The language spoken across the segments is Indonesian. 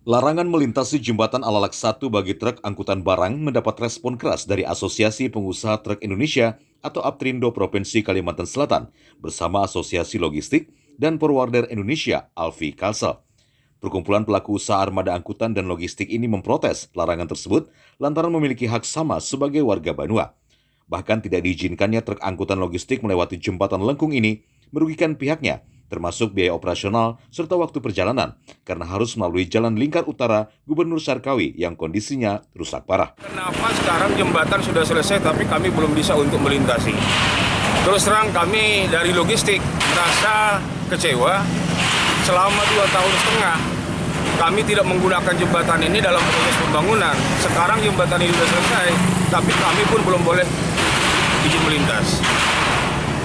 Larangan melintasi jembatan Alalak 1 bagi truk angkutan barang mendapat respon keras dari Asosiasi Pengusaha Truk Indonesia atau APTRINDO Provinsi Kalimantan Selatan bersama Asosiasi Logistik dan Forwarder Indonesia Alfi Kalsel. Perkumpulan pelaku usaha armada angkutan dan logistik ini memprotes larangan tersebut lantaran memiliki hak sama sebagai warga Banua. Bahkan tidak diizinkannya truk angkutan logistik melewati jembatan lengkung ini merugikan pihaknya, termasuk biaya operasional serta waktu perjalanan, karena harus melalui Jalan Lingkar Utara Gubernur Sarkawi yang kondisinya rusak parah. Kenapa sekarang jembatan sudah selesai tapi kami belum bisa untuk melintasi? Terus terang kami dari logistik merasa kecewa selama 2,5 tahun kami tidak menggunakan jembatan ini dalam proses pembangunan. Sekarang jembatan ini sudah selesai, tapi kami pun belum boleh izin melintas.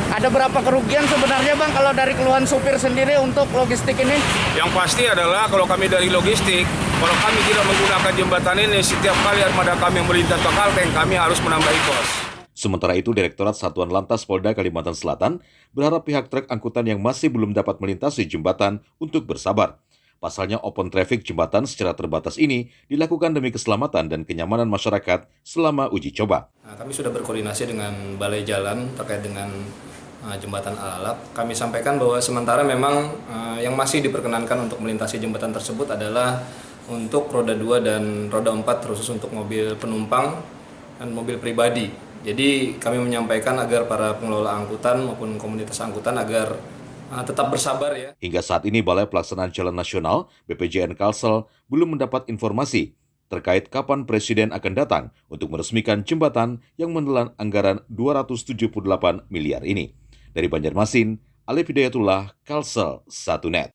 Ada berapa kerugian sebenarnya Bang kalau dari keluhan supir sendiri untuk logistik ini? Yang pasti adalah kalau kami dari logistik, kalau kami tidak menggunakan jembatan ini, setiap kali armada kami yang melintas ke Kalteng, kami harus menambah kos. Sementara itu, Direktorat Satuan Lantas Polda Kalimantan Selatan berharap pihak truk angkutan yang masih belum dapat melintasi jembatan untuk bersabar. Pasalnya open traffic jembatan secara terbatas ini dilakukan demi keselamatan dan kenyamanan masyarakat selama uji coba. Kami sudah berkoordinasi dengan Balai Jalan terkait dengan jembatan Alalak. Kami sampaikan bahwa sementara memang yang masih diperkenankan untuk melintasi jembatan tersebut adalah untuk roda 2 dan roda 4 khusus untuk mobil penumpang dan mobil pribadi. Jadi kami menyampaikan agar para pengelola angkutan maupun komunitas angkutan agar tetap bersabar ya. Hingga saat ini Balai Pelaksanaan Jalan Nasional BPJN Kalsel belum mendapat informasi terkait kapan Presiden akan datang untuk meresmikan jembatan yang menelan anggaran 278 miliar ini. Dari Banjarmasin, Alif Hidayatullah, Kalsel 1net.